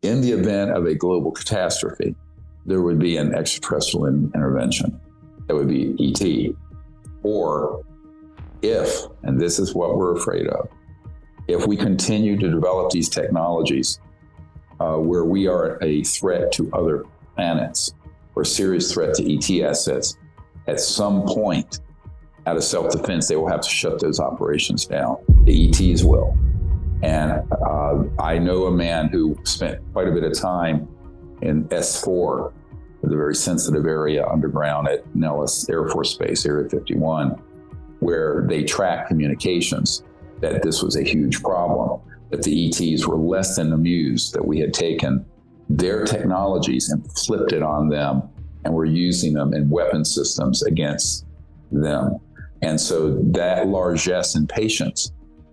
In the event of a global catastrophe, there would be an extraterrestrial intervention. That would be ET. Or if, and this is what we're afraid of, if we continue to develop these technologies where we are a threat to other planets or a serious threat to ET assets, at some point, out of self-defense, they will have to shut those operations down. The ETs will. And I know a man who spent quite a bit of time in S4, the very sensitive area underground at Nellis Air Force Base, Area 51, where they track communications, that this was a huge problem, that the ETs were less than amused that we had taken their technologies and flipped it on them, and we're using them in weapon systems against them. And so that largesse and patience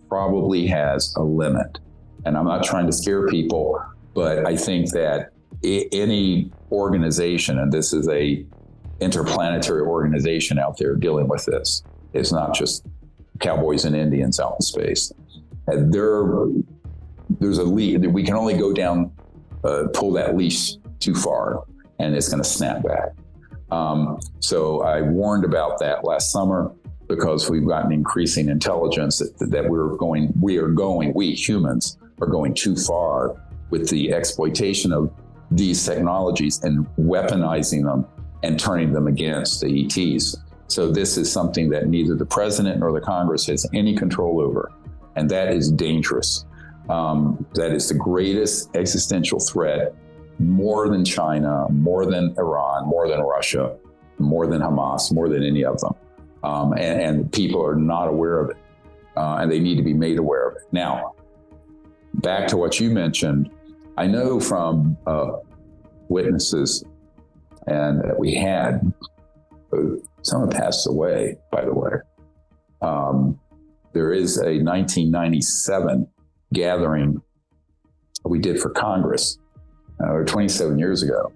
probably has a limit. And I'm not trying to scare people, but I think that any organization, and this is a interplanetary organization out there dealing with this, it's not just cowboys and Indians out in space. And there's a leash. We can only go down, pull that leash too far, and it's going to snap back. So I warned about that last summer, because we've gotten increasing intelligence that we humans are going too far with the exploitation of these technologies and weaponizing them and turning them against the ETs. So this is something that neither the president nor the Congress has any control over. And that is dangerous. That is the greatest existential threat, more than China, more than Iran, more than Russia, more than Hamas, more than any of them. And people are not aware of it, and they need to be made aware of it. Now, back to what you mentioned, I know from witnesses, and that we had, someone passed away, by the way. There is a 1997 gathering we did for Congress, 27 years ago.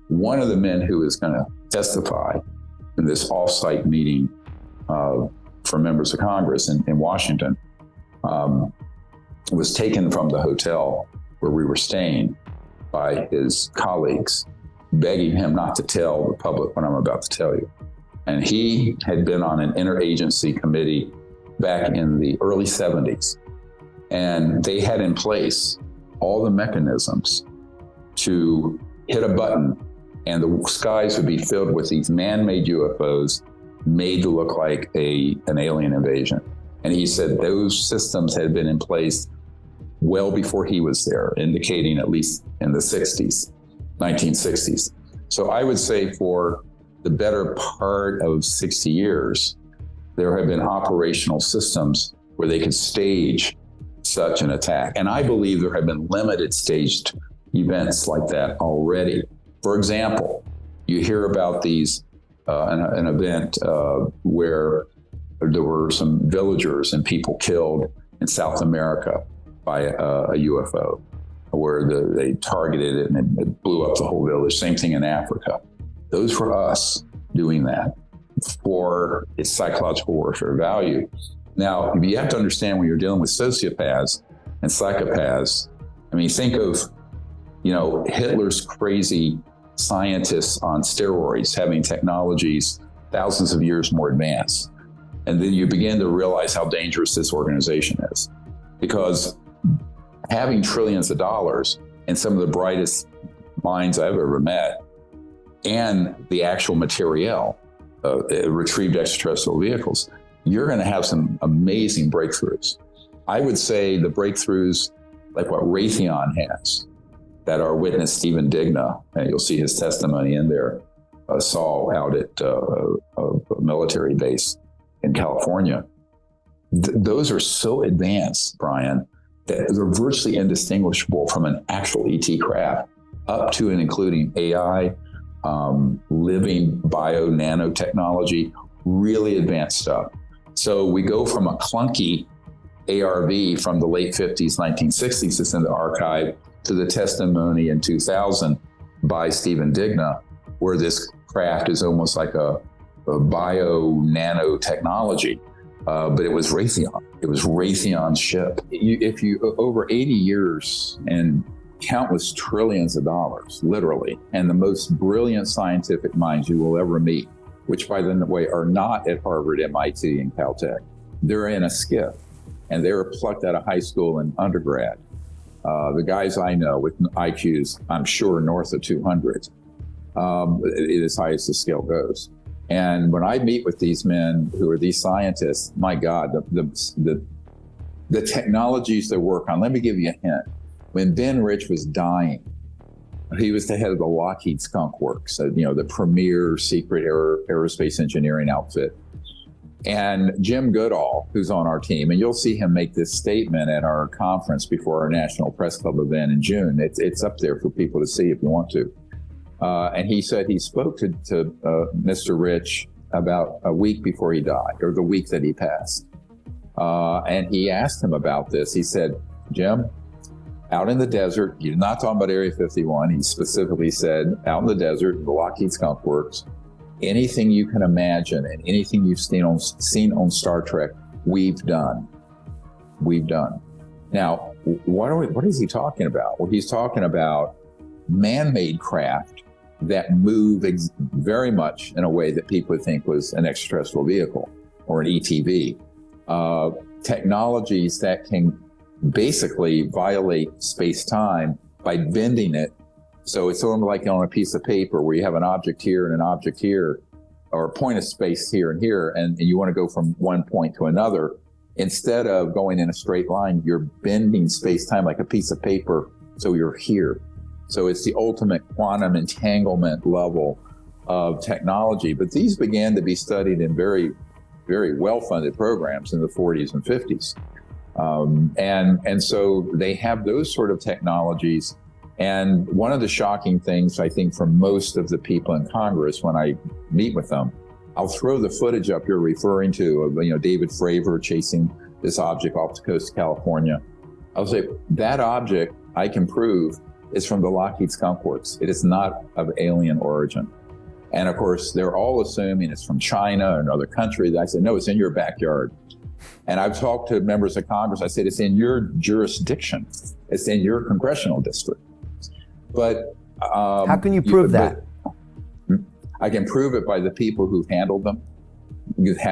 One of the men who is going to testify in this off-site meeting for members of Congress in Washington was taken from the hotel where we were staying by his colleagues, begging him not to tell the public what I'm about to tell you. And he had been on an interagency committee back in the early 70s. And they had in place all the mechanisms to hit a button and the skies would be filled with these man-made UFOs made to look like an alien invasion. And he said those systems had been in place well before he was there, indicating at least in the 60s, 1960s. So I would say for the better part of 60 years, there have been operational systems where they could stage such an attack. And I believe there have been limited staged events like that already. For example, you hear about these, an event where there were some villagers and people killed in South America by a UFO, where they targeted it and it blew up the whole village. Same thing in Africa. Those were us doing that for its psychological warfare value. Now, you have to understand when you're dealing with sociopaths and psychopaths, I mean, think of, Hitler's crazy scientists on steroids having technologies thousands of years more advanced. And then you begin to realize how dangerous this organization is, because having trillions of dollars and some of the brightest minds I've ever met and the actual materiel, retrieved extraterrestrial vehicles, you're going to have some amazing breakthroughs. I would say the breakthroughs like what Raytheon has, that our witness Stephen Digna, and you'll see his testimony in there, saw out at a military base in California. Those are so advanced, Brian, that they're virtually indistinguishable from an actual ET craft, up to and including AI, living bio nanotechnology, really advanced stuff. So we go from a clunky ARV from the late 50s, 1960s, that's in the archive, to the testimony in 2000 by Stephen Digna, where this craft is almost like a bio nanotechnology. But it was Raytheon. It was Raytheon's ship. If you over 80 years in countless trillions of dollars, literally, and the most brilliant scientific minds you will ever meet, which by the way are not at Harvard, MIT, and Caltech. They're in a skiff, and they were plucked out of high school and undergrad. The guys I know with IQs, I'm sure north of 200, as high as the scale goes. And when I meet with these men who are these scientists, my God, the technologies they work on. Let me give you a hint. When Ben Rich was dying, he was the head of the Lockheed Skunk Works, the premier secret aerospace engineering outfit. And Jim Goodall, who's on our team, and you'll see him make this statement at our conference before our National Press Club event in June. It's up there for people to see if you want to. And he said he spoke to Mr. Rich about a week before he died, or the week that he passed. And he asked him about this. He said, Jim, out in the desert, you're not talking about Area 51. He specifically said, out in the desert, the Lockheed Skunk Works, anything you can imagine and anything you've seen on Star Trek, we've done. We've done. Now, what is he talking about? Well, he's talking about man-made craft that move very much in a way that people would think was an extraterrestrial vehicle or an ETV. Technologies that can basically violate space-time by bending it. So it's sort of like on a piece of paper where you have an object here and an object here, or a point of space here and here, and you want to go from one point to another. Instead of going in a straight line, you're bending space-time like a piece of paper, so you're here. So it's the ultimate quantum entanglement level of technology. But these began to be studied in very, very well-funded programs in the 40s and 50s. And so they have those sort of technologies. And one of the shocking things, I think, for most of the people in Congress, when I meet with them, I'll throw the footage up you're referring to of, David Fravor chasing this object off the coast of California. I'll say that object, I can prove, is from the Lockheed Skunk Works. It is not of alien origin. And of course, they're all assuming it's from China or another country. I said, no, it's in your backyard. And I've talked to members of Congress. I said, it's in your jurisdiction. It's in your congressional district. But how can you prove that? I can prove it by the people who've handled them.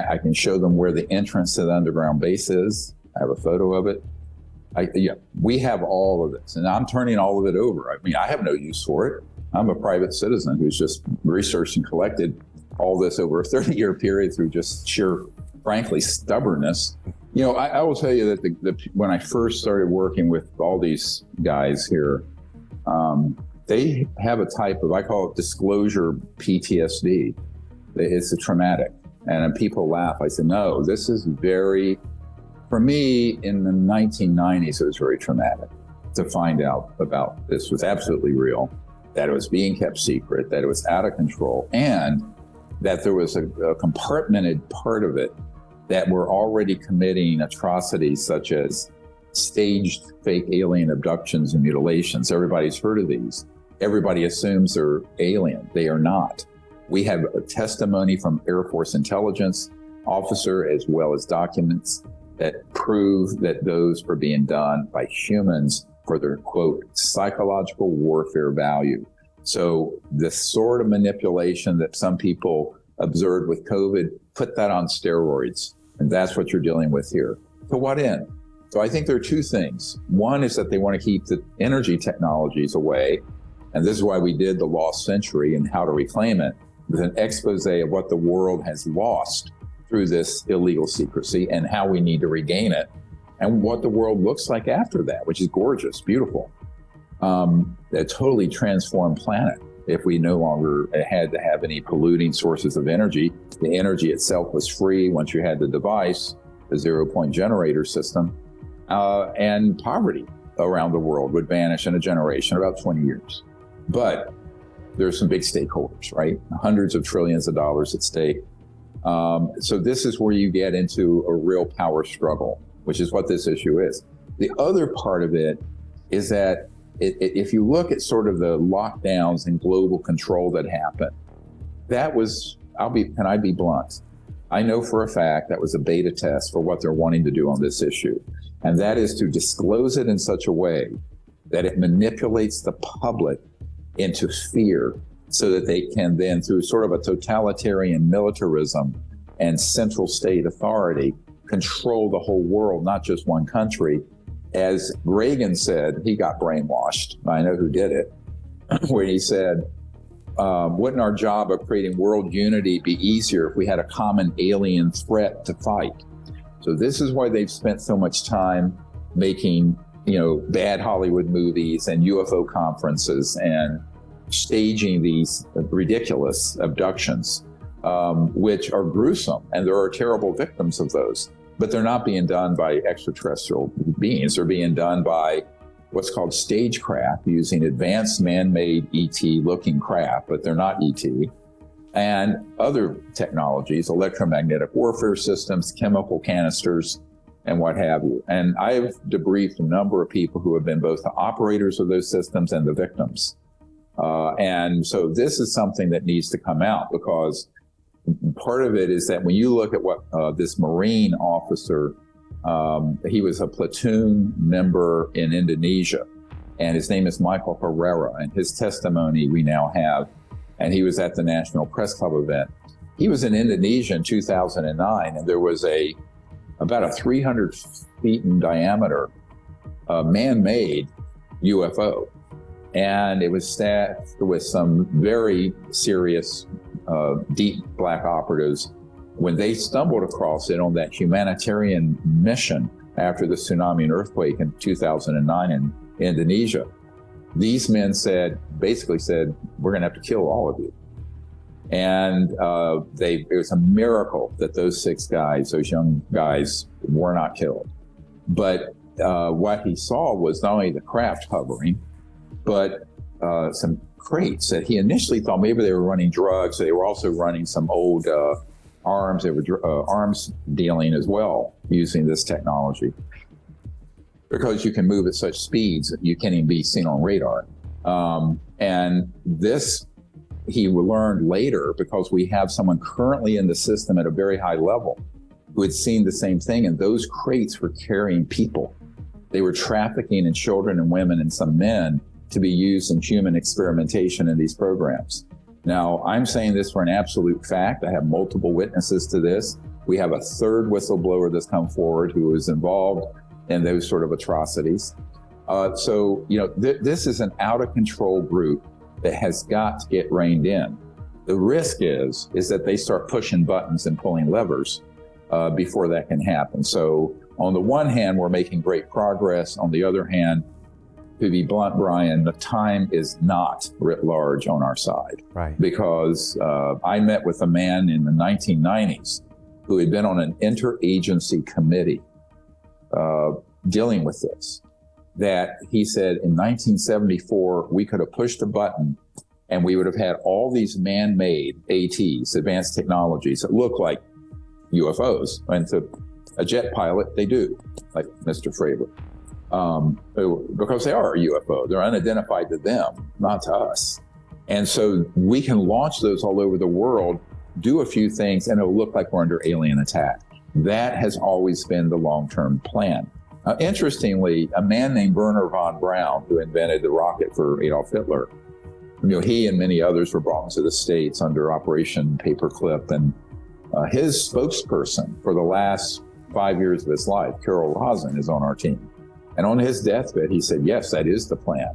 I can show them where the entrance to the underground base is. I have a photo of it. We have all of this, and I'm turning all of it over. I mean, I have no use for it. I'm a private citizen who's just researched and collected all this over a 30-year period through just sheer, frankly, stubbornness. I will tell you that when I first started working with all these guys here, they have a type of, I call it disclosure PTSD. It's a traumatic. And people laugh. I said, no, this is very, for me, in the 1990s, it was very traumatic to find out about this was absolutely real, that it was being kept secret, that it was out of control, and that there was a compartmented part of it that were already committing atrocities such as staged fake alien abductions and mutilations. Everybody's heard of these. Everybody assumes they're alien. They are not. We have a testimony from Air Force intelligence officer as well as documents that prove that those are being done by humans for their, quote, psychological warfare value. So the sort of manipulation that some people observed with COVID, put that on steroids. And that's what you're dealing with here. To what end? So I think there are two things. One is that they want to keep the energy technologies away. And this is why we did the Lost Century and how to reclaim it, with an expose of what the world has lost through this illegal secrecy and how we need to regain it and what the world looks like after that, which is gorgeous, beautiful. A totally transformed planet if we no longer had to have any polluting sources of energy. The energy itself was free once you had the device, the 0-point generator system, and poverty around the world would vanish in a generation, about 20 years. But there's some big stakeholders, right? Hundreds of trillions of dollars at stake. So this is where you get into a real power struggle, which is what this issue is. The other part of it is that if you look at sort of the lockdowns and global control that happened, that was, can I be blunt? I know for a fact that was a beta test for what they're wanting to do on this issue. And that is to disclose it in such a way that it manipulates the public into fear so that they can then, through sort of a totalitarian militarism and central state authority, control the whole world, not just one country. As Reagan said, he got brainwashed. I know who did it, where he said, wouldn't our job of creating world unity be easier if we had a common alien threat to fight? So this is why they've spent so much time making, bad Hollywood movies and UFO conferences and staging these ridiculous abductions, which are gruesome, and there are terrible victims of those. But they're not being done by extraterrestrial beings. They're being done by what's called stagecraft, using advanced man-made ET-looking craft, but they're not ET, and other technologies, electromagnetic warfare systems, chemical canisters, and what have you. And I've debriefed a number of people who have been both the operators of those systems and the victims. And so this is something that needs to come out, because part of it is that when you look at what this Marine officer, he was a platoon member in Indonesia, and his name is Michael Herrera, and his testimony we now have, and he was at the National Press Club event. He was in Indonesia in 2009, and there was about a 300 feet in diameter man-made UFO. And it was staffed with some very serious deep black operatives. When they stumbled across it on that humanitarian mission after the tsunami and earthquake in 2009 in Indonesia, these men basically said, we're gonna have to kill all of you. And it was a miracle that those those young guys were not killed. But what he saw was not only the craft hovering, but some crates that he initially thought maybe they were running drugs. They were also running some old arms. They were arms dealing as well using this technology, because you can move at such speeds that you can't even be seen on radar. And this he learned later, because we have someone currently in the system at a very high level who had seen the same thing, and those crates were carrying people. They were trafficking in children and women and some men to be used in human experimentation in these programs. Now, I'm saying this for an absolute fact. I have multiple witnesses to this. We have a third whistleblower that's come forward who was involved in those sort of atrocities. This is an out of control group that has got to get reined in. The risk is that they start pushing buttons and pulling levers before that can happen. So on the one hand, we're making great progress. On the other hand, to be blunt, Brian, the time is not writ large on our side. Right. Because I met with a man in the 1990s who had been on an interagency committee dealing with this, that he said in 1974, we could have pushed a button and we would have had all these man-made ATs, advanced technologies, that look like UFOs. And to a jet pilot, they do, like Mr. Fravor. Because they are a UFO. They're unidentified to them, not to us. And so we can launch those all over the world, do a few things, and it'll look like we're under alien attack. That has always been the long-term plan. Interestingly, a man named Werner von Braun, who invented the rocket for Adolf Hitler, he and many others were brought into the States under Operation Paperclip, and his spokesperson for the last 5 years of his life, Carol Rosin, is on our team. And on his deathbed, he said, yes, that is the plan.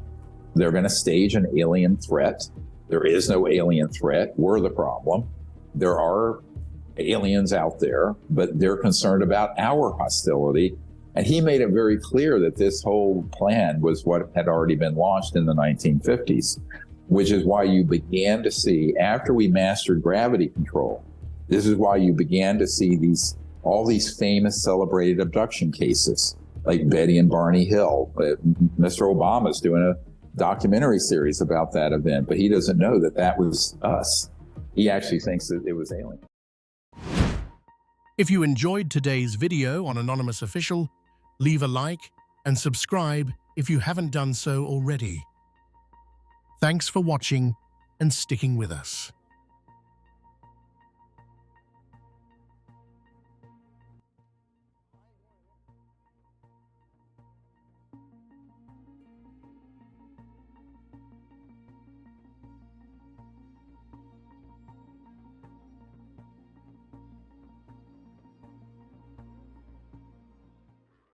They're going to stage an alien threat. There is no alien threat. We're the problem. There are aliens out there, but they're concerned about our hostility. And he made it very clear that this whole plan was what had already been launched in the 1950s, which is why you began to see, after we mastered gravity control, this is why you began to see all these famous celebrated abduction cases, like Betty and Barney Hill. Mr. Obama's doing a documentary series about that event, but he doesn't know that was us. He actually thinks that it was alien. If you enjoyed today's video on Anonymous Official, leave a like and subscribe if you haven't done so already. Thanks for watching and sticking with us.